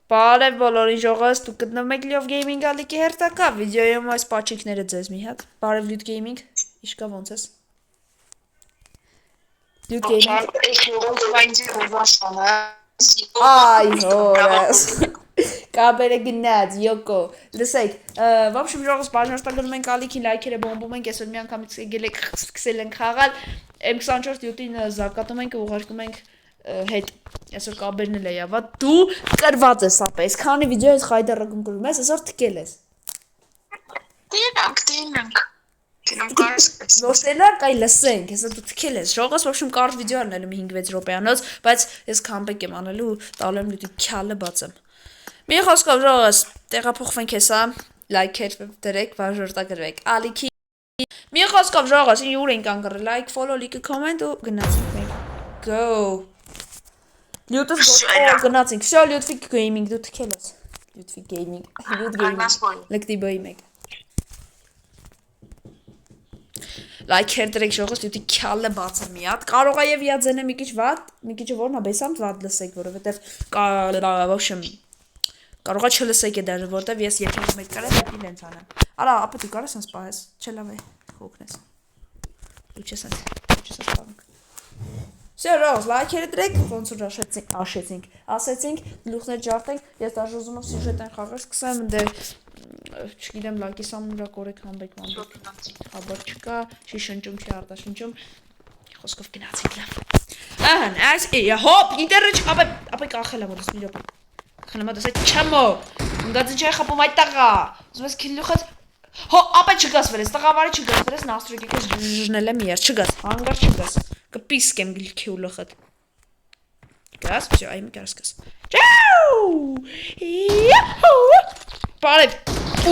Բարև բոլորին ժողովուրդ, դուք գտնվում եք Love Gaming ալիքի հերթակա վիդեոյում այս պաչիկները ձեզ մի հատ։ Բարև Lute Gaming, իշկա ոնց ես։ Lute Gaming։ Այ հորս։ Կաբերը գնաց, յոկո։ Լսեք, в общем ժողովուրդ բաժանորդագրում ենք ալիքի, լայքերը բոմբում ենք, այսօր մի անգամից եկել եք սկսել ենք խաղալ։ M24 Lute-ին զարգացում ենք, ուղարկում ենք հետ այսօր կաբերն էլ է յավա դու կրված ես ապա այսքանի վիդեո ես խայդարակում կրում ես այսօր թքել ես Տինանք Ոստելար կայ լսենք այսօր դու թքել ես ժողովուրդ ոչմ կարճ վիդեո անելու 5-6 րոպեանոց բայց ես քամբեկ եմ անելու տալու եմ լուտի քյալը բացեմ մի խոսքով ժողովուրդ տեղափոխվենք հեսա լայքեր դրեք բաժանորդագրվեք ալիքի մի խոսքով ժողովուրդ ուր ենք անգրել լայք ֆոլո լիքը կոմենտ ու գնացինք մենք go Lute գնացինք, всё, Lute Gaming, դու թքել ես Lute Gaming, Lute Gaming, լկտիբոյի մեկ Լայքեր դրեք ժողովուրդ, Lute քյալը բացը մի հատ կարող է եւ իածենը մի քիչ վատ, մի քիչ որն է բեսանտ վատ լսեք, որովհետեւ вообще կարող է չլսեք է դաժե, որտեւ ես եթե մեկ կարեմ դեպի լենց անեմ Արա, ապա դու կարես sense պահես, չլավ է, խոքնես Դու չես պահանք Всё, Ռոզ, լայքերը դրեք, ոնց որ ասեցինք, գլուխներ ջարդենք, ես դաժե ուզում եմ սյուժետային խաղեր սկսեմ, դե չգիտեմ, լայքի սամուրա կորեք համբեք, խաբար չկա, չի շնչում, չի արտաշնչում, խոսքով գնացինք լավ։ Ահան, այս հոպ, ինտերնետ ապա կախել եմ որս մի րոպե։ Խնամա դասա չամո։ Գազին չի խապում այդ տղա։ Ուզում ես քիլուխած Հո, ապա չգաս վրես, տղավարի չգաս վրես, նաստրոկիկես ժժնել եմ իր, չգաս, հանգար չգաս, կպիսկեմ գլիքի ու լխըտ Գաս, վսյո, այմ գարս գաս Ճաու Բարև,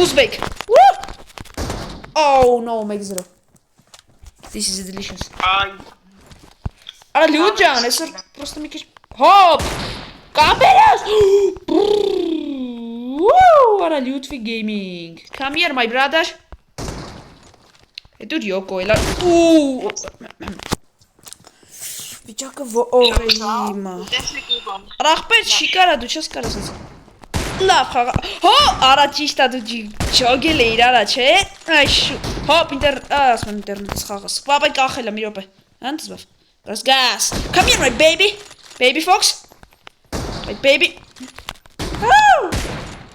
ուզբեք Oh, no, 1-0 This is delicious Արա լյուտ ջան, այսօր պրոստը մի քիչ Հոպ, կամերաս Արա Lute Gaming Come here, my brother Դուր յոկո էլա Վիճակը ով է հիմա Ռախպետ չի կարա դու չես կարաս Լավ խաղա Հո արա ճիշտ է դու ջոգել է իր արա չէ Այշու Հոպ ասում եմ ինտերնետս խաղաս Պապայ կախել է մի րոպե Հան դզբավ Գաս Come here my baby Baby fox My baby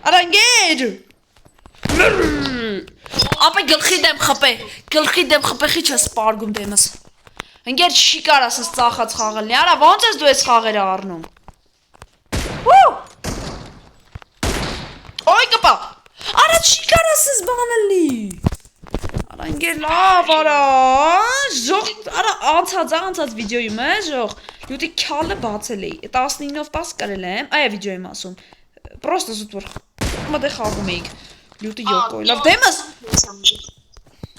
Արա ընգեր Ապա գլխի դեմ խպե խիչ ես պարգում դեմս Ընգեր չի կարաս ես ծախած խաղելնի Արա ոնց ես դու ես խաղերը առնում Ոյ կպա Արա չի կարաս ես բանալի Արա ընգեր լավ արա Ժող Արա անցած վիդեոյում է ժող Լյուտի քյալը բացել էի 19-ով 10 կարել եմ Այա վիդեոյում ասում Պրոստը զուտ որ Մատե խաղում էիք Լյուտի յոկո Լավ դեմս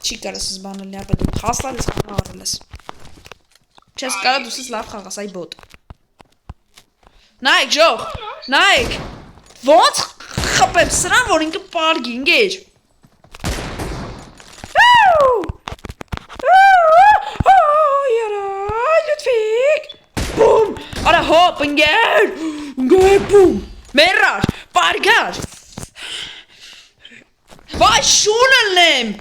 Չի կարաս ես բանալի ապա դու հաստար ես խաղը առել ես Չես կարա դուս ես լավ խաղաս այ բոտ Նայք ժող Նայք Ոնց խպեմ սրան որ ինքը պարգի ինգեր Լյուտվիկ Բում Արա հոպ ընգեր բում Մերար Պարգար Վայ շունըլն եմ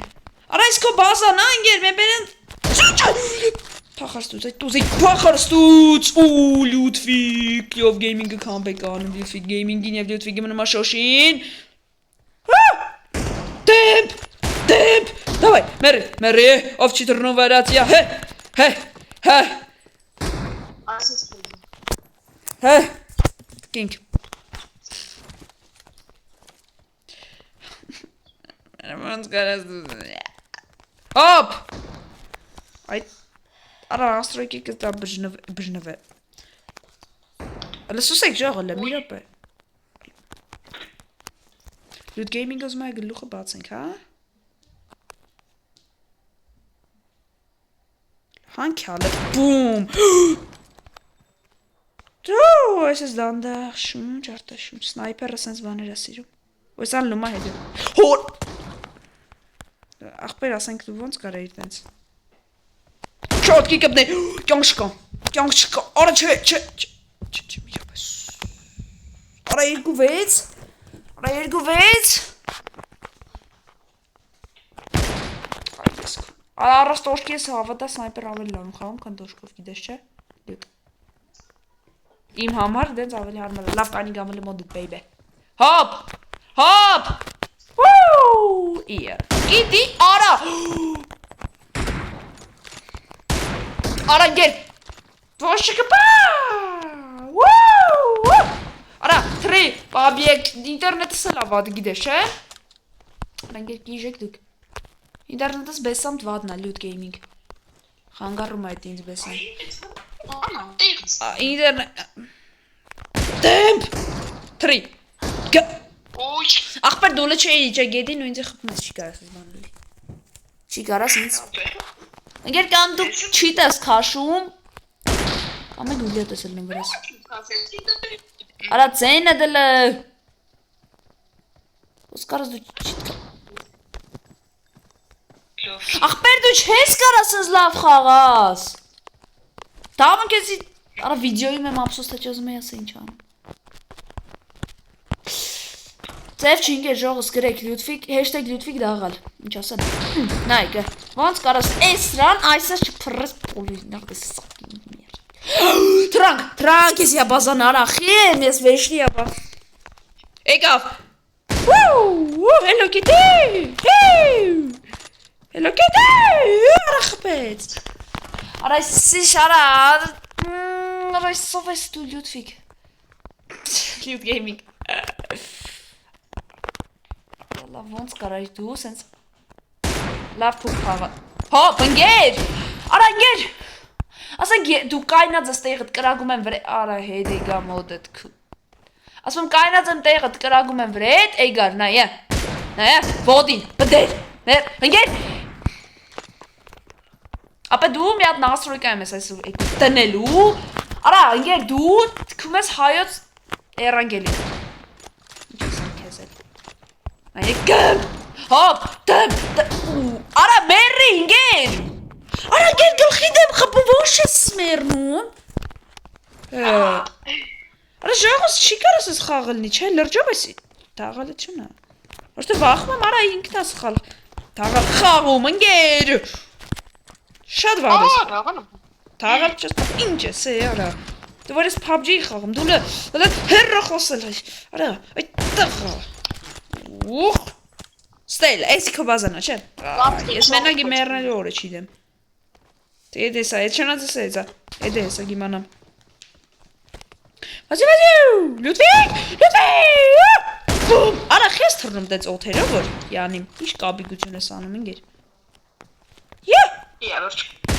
Արա ես քո բազան անգեր մեն բերեն Փախարստուց այդ տուզիկ փախարստուց Ու Lute Love Gaming-ը քամբեկ անում Lute Gaming-ին և Lute-ի մնումա շոշին Դեմպ Դավայ մերի ով չի տրնում վարացիա Կինք Ոնց կարաս դու Հոպ Այդ Արա աստրոյկիկը դա բժնվ է Լսուսեք ժողը լը մի ռոպե Lute Gaming ոզում է գլուխը բացենք, հա Հանքյալը բում Դու ես ես դանդաղ շունչ արտաշունչ Սնայպերը սենց բաներ է սիրում Ոյս ան լումա հետ Հոր Աղբեր ասենք դու ոնց կար էիր տենց Չոտքի կպնե Կյանք չկա Արա չէ մի րոպե Արա 2-6 Արա 2-6 Արա առաստ օշկի ես հավատա սնայպեր ավելի լավ խաղում, քան դոշկով գիտես չէ։ Լյուտ։ Իմ համար դենց ավելի հարմար է։ Լավ կանի գամելի մոդդ baby։ Հոպ։ Հոպ։ Woo! Իա։ Գիտի արա։ Արա գեր։ Ոშկը պա։ Woo! Արա 3 օբյեկտ ինտերնետը լավ է գիտես չէ։ Արա գեր գիժեք դուք։ Ինտերնետս բեսամտ վադն է, լյուտ գեյմինգ։ Խանգարում է այդ ինձ բեսամ։ Ինտերնետ… Դեմպ! 3 Ախպեր դուլը չէի իջա գետին ու ինձ է խպմեց չի կարաս ես բանելի։ Չի կարաս ինձ։ Ընգեր կամ դու չիտ ես կաշում Կամ է գուլի ատեսել մենք վրաս։ Արա ծեն է դլը։ Ոս կարաս դու չիտ կա։ Ախպեր դու չես կարաս ես լավ խաղաս։ Դավն կեզի Արա վիդեոյում եմ ապսոս թե չոզում է ասա ինչ անում։ Ձև չինգեր ժողս գրեք լյութվիկ, հեշտեգ լյութվիկ դաղալ, ինչ ասեն, նայգը, ոնց կարաս էսրան, այսաս չպրես պոլիզնաղ դես սակին մեր։ Թրանք ես յաբազան արախի եմ, ես վեշնի յաբա։ Էգավ, հելո կիտի, հելո կիտի, արախպեց։ Արա սիշ արա, Արա սով ես դու լյութվիկ։ Լյութ գեյմինգ։ Լավ ոնց կարայր դու սենց լավ փուկ խաղա Հոպ ընգեր Արա ընգեր Ասենք դու կայնած ես տեղդ կրագում եմ վրե Արա հետ էգա մոդդ Ասում կայնած եմ տեղդ կրագում եմ վրետ Էգար նայե Vodին բդեր Ընգեր Ապա դու մի հատ նասրոյկա եմ ես այսուր տնելու Արա ընգեր դու թքում ես հայոց էրանգելի Ինչ ասեմ կեզ էլ Այգեմ, հոպ, դեմ, արա մերի ինգեր, արա գեր գլխի դեմ խպու ոչ ես մերնում, արա ժողոս չի կարաս ես խաղելնի, չէ, լրջով ես տաղալը չնա, ոչտը վախում եմ, արա ինքն ես տաղալ խաղում, ինգեր, շատ վաղ ես, տաղալ չես, ինչ ես է, արա, դու որ ես PUBG-ի խաղում, դու հերրը խոսել ես, արա, այդ տղա, Ուխ, ստել, էսի քո բազանա, չէ, ես մենագի մերնելու օրը չիդեմ, եդ եսա, եդ չնած ես էցա, եդ եսա գիմանամ, լյութվիկ, արա խես թրնում դեց օթերով որ, յանիմ, իշ կաբիգություն ես անում ինգեր,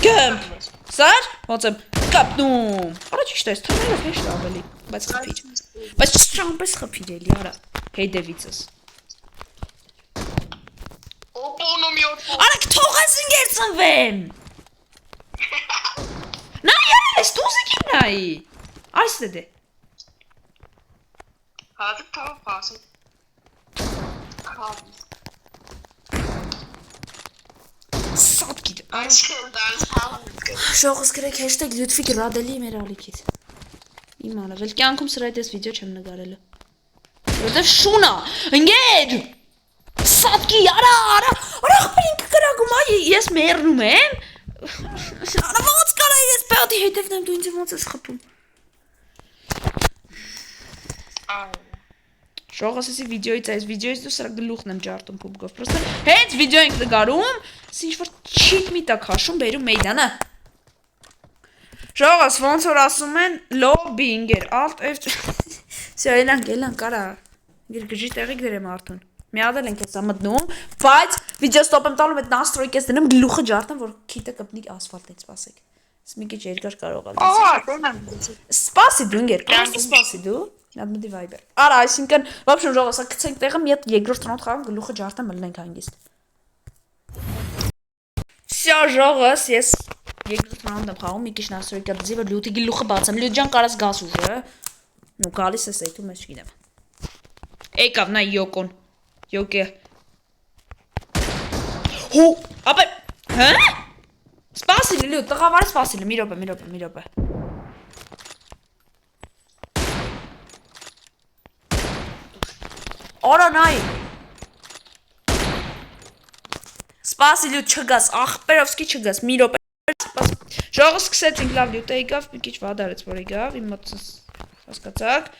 գմպ, սար, ոնց եմ կապնում, արա ճիշտ ես, թրնելով հեշտ ավելի, բայց խպիր, բայց չշամպես խպիր էլի, արա, հեյդևիցս, Արա կթողես ինգեր ծնվեմ Նայ այս դուզիկին նայի Այս դե Հատը թավը պասը Սատ գիտ Շողս գրեք հեշտեգ լյութվիկ ռադելի մեր ալիքից Իմ անավել կյանքում սրա հետ ես վիդեո չեմ նգարելը Որտև շունա Ընգեր Սատկի, արա ախպեր ինքը կրագում, ես մերնում եմ Արա ոնց կարա ես պեղդի հետևն եմ, դու ինձ ոնց ես խպում Շողս եսի վիդեոից այս վիդեոից դու սրա գլուխն եմ ջարտում պուբգով Պրոստը հենց վիդեո ենք նգարում, ինչ-որ չիտ մի տակ հաշում բերում մեյդանը Շողս ոնց որ ասում են լոբի ինգեր, ալտ Սյո էլանք արա Գրգժի տեղիք դեր եմ արդուն Միադել ենք ես ամդնում, բայց վիդեո ստոպ եմ տալում այդ նաստրոյք ես դնում գլուխը ջարդեմ, որ քիթը կպնի ասֆալտից սպասեք Ես մի քիչ երկար կարող եմ Սպասի դու ինգեր, կոնստը սպասի դու Միատ մդի վայբեր Արա, այսինքն, վաբշում ժողոս, կցենք տեղը մի հատ երկրորդ տնոտ խաղում գլուխը ջարդեմ մլնենք հանգիստ Всё, ժողոս, ես երկրորդ տնոտ եմ խաղում, մի քիչ նաստրոյքա դզի, որ լյութի գլուխը բացեմ, լյութ ջան կարաս գաս ուժը Նու գալիս ես էյթում ես չգիտեմ Էկավ, նայ յոկոն Յոկե Հու, ապե, հա? Սպասիլի լյութ, տղավարը սպասիլի, մի րոպե Արա նայ։ Սպասի լյուտ չգաս, ախպերովսկի չգաս, մի րոպե սպաս։ Ժողը սկսեցինք լավ լյուտը եկավ, մի քիչ վատ արեց, որ եկավ, իմ մոտ հասկացաք։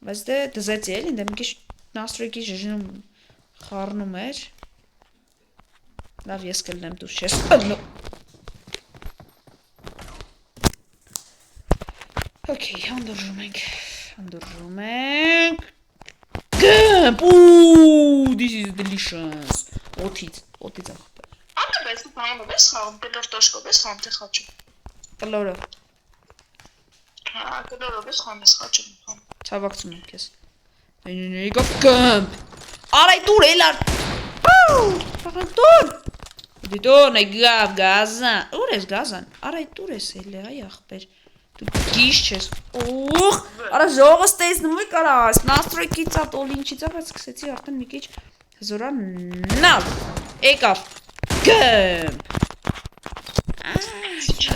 Բայց դե դզեցի էլի, դե մի քիչ նաստրոյքի ժժնում խառնում էր։ Լավ ես կլնեմ դու չես խմնում։ Okay, հանդուրժում ենք։ Գմպ, this is delicious։ Օթից ախպեր։ Անտե բայց դու բանը ես խաղում, կլոր տոշկով ես խաղում, թե խաչում։ Կլորը։ Հա, կլորով ես խաղում, ես խաչում։ Ցավակցում եմ քեզ։ Գմպ։ Արայ դուր էլար։ Տուր։ Դիտոն է գավ գազան։ Ուր ես գազան։ Արայ դուր ես էլի, այ ախպեր։ Դու գիշ չես։ Ուխ, արա ժողը ստեսնում է կարաս, նաստրոյքից ա, տոլինչից ա, բայց սկսեցի արդեն մի քիչ զորանալ։ Եկավ։ Գմպ։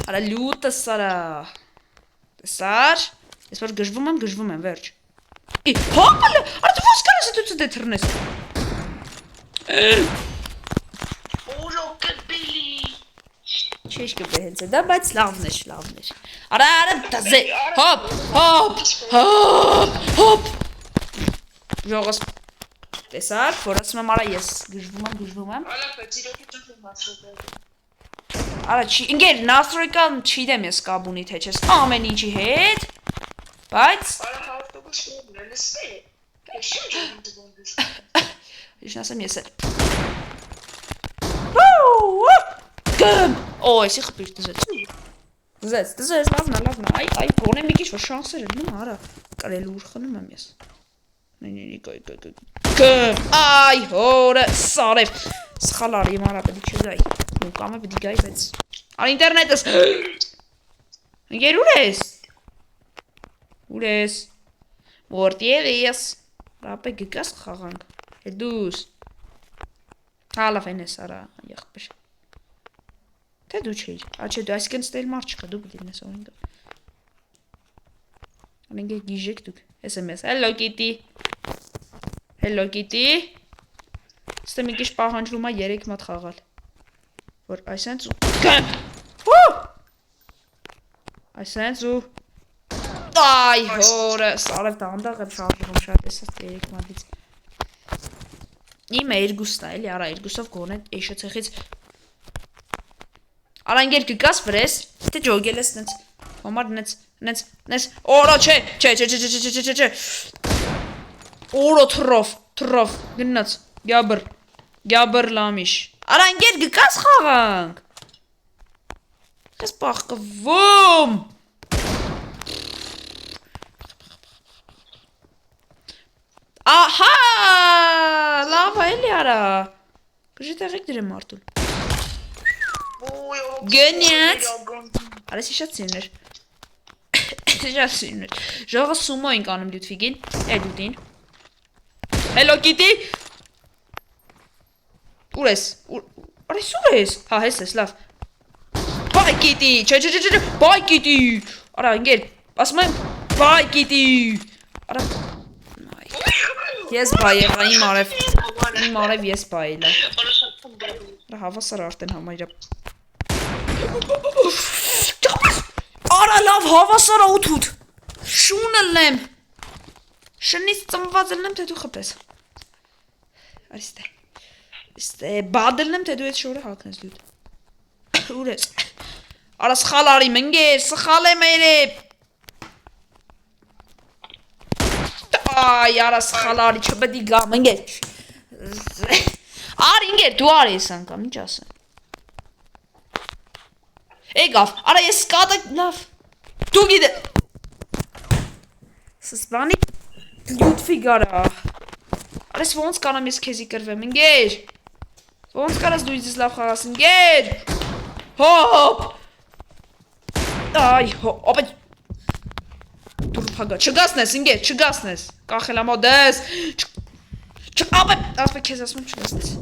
Արա լյուտս արա։ Տեսար։ Ես որ գժվում եմ, վերջ։ Հոպլը, արա դու ոնց կարաս դու դե թռնես։ Չես կբե հենց դա, բայց լավն է։ Արա դազե, հոպ։ Ժողս տեսար, որ ասում եմ արա ես գժվում եմ։ Արա բայց իրոք ճոխում ասել։ Արա չի, ինգեր նաստրոյկան չիդեմ ես կաբունի թե չես ամեն ինչի հետ, բայց Արա հաղորդողը շուրն է, լսե։ Քեշին ջոն դունդուս։ Իշն ասեմ ես էլ։ Գմ։ Օ, էսի խփիր դզեց։ Դզեց, լավնա։ Այ, գոնե մի քիչ որ շանսեր լինում, արա, կարելի ուր խնում եմ ես։ Գմ, այ, հորը, սարև։ Սխալ արի, իմ արա պետք չգայի։ Ու կամը պետք գայի, բայց։ Արա ինտերնետս։ Ընկեր ուր ես։ Որտև ես։ Ռապե գգաս խաղանք։ Հետուս։ Հալավ են ես արա, եղբեր։ Թե դու չէիր, աչե դու այսքան ստել մարդ չկա, դու պիտի լինես օրինքով։ Անենք գիժեք դուք, SMS, Hello Kitty։ Ստե մի քիչ պահանջվում է 3 մատ խաղալ։ Որ այսենց ու Այսենց ու Այ հորը, սարև դանդաղ եմ շարժվում շատ էսած 3 մատից։ Իմը երկուսն է, էլի, արա երկուսով գոնե էշը ցեխից Արա ինգեր կգաս վրես, թե ջոգել ես նենց, համար նենց, օրո չէ, Օրո թրով, գնաց, գյաբր լամիշ, արա ինգեր կգաս խաղանք, ես պախկվում, ահա, լավ էլի արա, կժի տեղեք դրեմ մարդուն, Գնյաց Արեսի շատ սիրներ Ժողը սումո ենք անում լյութվիգին Էլուտին Hello Kitty Ուր ես Արես ուր ես Հա հես ես լավ Bye Kitty Չէ Bye Kitty Արա ինգեր ասում եմ Bye Kitty Արա Ես բայ եղա իմ արև ես բայ էլա Արա հավասար արդեն համայրա Արա լավ հավասար օթուտ Շունը լեմ Շնից ծմված լնեմ թե դու խպես Արիստե բադը լնեմ թե դու էտ շորը հակնես լյուտ Ուր ես Արա սխալ արի մնգեր սխալ եմ երեբ Այ արա սխալ արի չպետի գա մնգեր Արի ինգեր դու արի ես անգամ ինչ ասեմ Եկավ, արա ես սկատը լավ Դու գիտե Սսպանի լյութվի գարա Արա ես ոնց կանամ ես քեզի կրվեմ ինգեր Ոնց կարաս դու իզիս լավ խաղաս ինգեր Հոպ Այ հոպ Դուր պագա չգասնես ինգեր չգասնես Կախել ամոդես Չապե ասպե քեզ ասում եմ չգասնես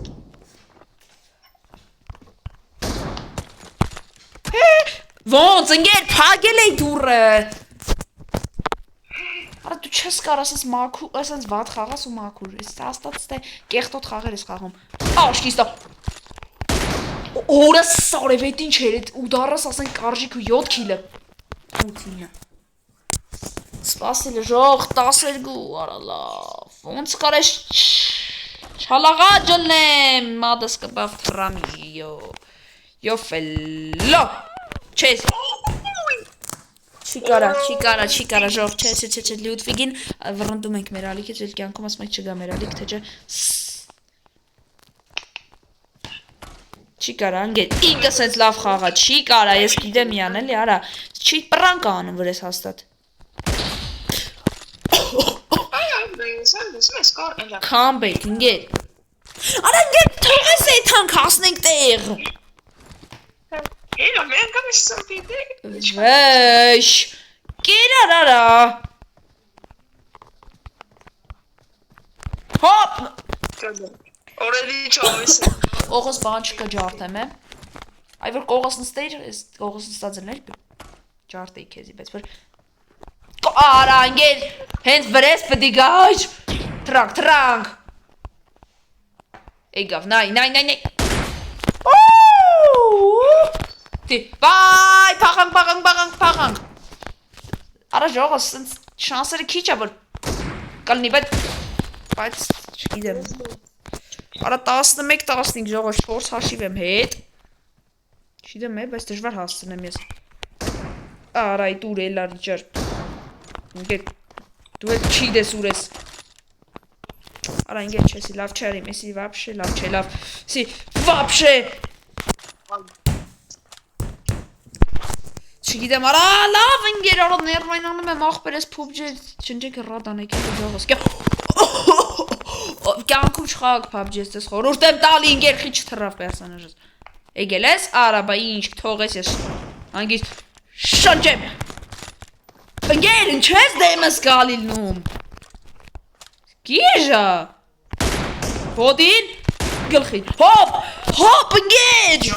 Ոնց ընգեր փագել էի դուրը Արա դու չես կարող ասես մաքուր, ասես վատ խաղաս ու մաքուր։ Ես հաստատ ստե կեղտոտ խաղեր ես խաղում։ Աշկիստա։ Օրը սարևետ ինչ էր այդ ուդարս ասենք արժիք 7 քիլո։ 8-ը։ Սպասել ժող 12 արա լավ։ Ոնց կարես չալաղա ջնեմ մադս կբավ թրամիո։ Յոֆելո։ Չես։ Չի կարա ժող չէ Լյուդվիգին վռնդում ենք մեր ալիքից էլ կյանքում ասում եք չգա մեր ալիք թե չէ։ Չի կարա անգետ ինքը սենց լավ խաղա չի կարա ես գիտեմ յան էլի արա չի պրանկ անում վրես հաստատ Կամբեյտ ինգետ Արա ինգետ թողես է թանք հասնենք տեղ Հելա մեն կամ ես սրտիդե Վեշ կերար արա Հոպ Օրելի չավես Կողոս բան չկա ջարդեմ է Այ որ կողոս նստեիր կողոս նստած էր ջարդեի քեզի բայց որ Արա անգել հենց վրես պտի գայր Թրանք Էգավ նայ Վայ փախանք Արա ժողոս շանսերը քիչ է որ կլնի բայց չգիտեմ Արա 11-15 ժողոս 4 հաշիվ եմ հետ Չգիտեմ բայց դժվար հասցնեմ ես Արա այդ ուր էլա Ռիչար Ինգետ դու էլ չի դես ուր ես Արա ինգետ չեսի լավ չերի մեսի վապշե լավ չէ լավ Սի վապշե Չգիտեմ արա լավ ինգեր արա ներվայն անում եմ աղբեր ես PUBG չնջեք ռադ անեք ժողոս Կյանքում չխաղակ PUBG ես դες խորուրդ եմ տալի ինգեր խիչ թռավ պերսոնաժս Էգել ես արա բա ինչ թողես ես հանգիստ շանջեմ Ինգեր ինչ ես դեմս գալիլնում Գիժա Հոդին գլխին Հոպ ինգեր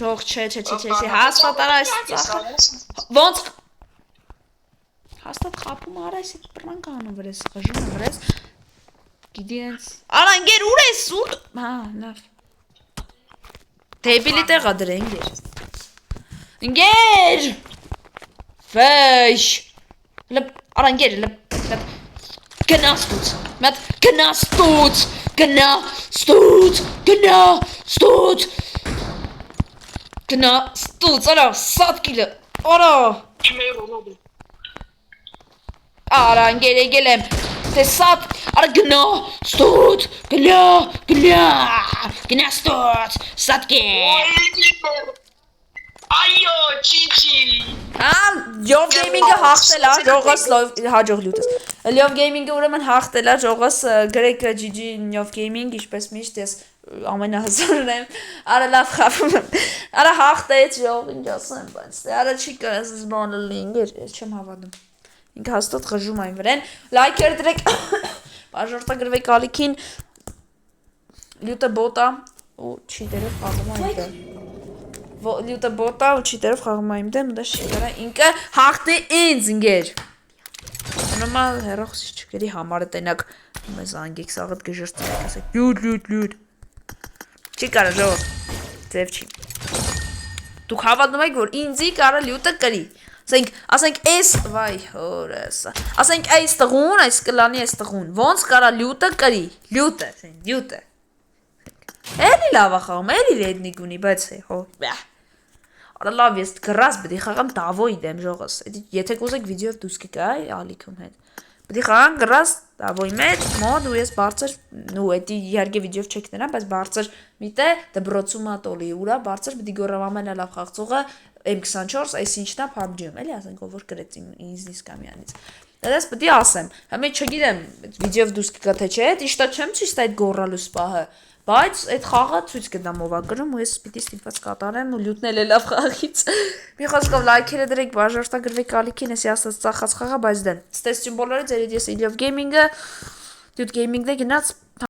Շող չէ հաստատ արա այս Ոնց Հաստատ խապում արա այս էտ պրանք անում վրես խժում եմ վրես Գիդի ենց Արա ինգեր ուր ես ուր Հա լավ Դեպիլի տեղա դրե ինգեր Ինգեր Վեշ Արա ինգեր Գնա ստուց Մետ գնա ստուց Գնա ստուց արա սատ կիլը Արա Արա ինգեր էգել եմ Թե սատ Արա գնա ստուց Գնա ստուց Սատ կիլ Այո, չիչի Լյով գեյմինգը հաղթել է ժողոս հաջող լյութս Լյով գեյմինգը ուրեմն հաղթել է ժողոս գրեք GG Լյով գեյմինգ ինչպես միշտ ես ամենահզորն եմ Արա լավ խապում եմ Արա հաղթեց ժող ինչ ասեմ բայց Արա չի կարես զբանը լինգեր ես չեմ հավատում Ինքը հաստատ խժում այն վրեն Լայքեր դրեք Բաժորդագրվեք ալիքին Լյութը բոտա ու չիտերով խաղում այն դեմ Լյութը բոտա ու չիտերով խաղում այն դեմ Դա չի կարա ինքը հաղթի ինձ ինգեր Նոմալ հերոխսի չկերի համարը տենակ Մեզ անգեք սաղըտ գժրծի ասեք լյութ Չի կարա ժող ձև չի Դուք հավատնում եք որ ինձի կարա լյութը կրի Ասենք այս վայ հորես Ասենք այս տղուն այս կլանի այս տղուն Ոնց կարա լյութը կրի Լյութը Էլի լավ ախաղում էլի ռեդնիկ ունի բայց Արա լավ ես գրաս բդի խաղամ տավոյի դեմ ժողոս Եթե կուզեք վիդեով դուս կկա ալիքում հետ Բդի խաղան գրաս տավոյի մետ մոդ ու ես բարձր ու էտի իհարգե վիդեով չեք նրա բայց բարձր միտե դբրոցումա տոլի ուրա բարձր բդի գորավ ամենա լավ խաղցողը M24 այս ինչնա PUBG-ում էլի ասենք ով որ գրեց ինձնից կամյանից Դες բդի ասեմ Համե չգիտեմ վիդեով դուս կգա թե չէ Իշտա չեմ ճիշտ այդ գորալու սպահը Բայց այդ խաղը ցույց կտամ ով ա գրում ու ես պիտի ստիպված կատարեմ ու լյութնել է լավ խաղից Մի խոսքով լայքերը դրեք բաժարտագրվեք ալիքին ես ասած ծախած խաղա բայց դեն Ստեսություն բոլորից երեդ ես Իլյով գեյմինգը Լյութ գեյմինգն է գնաց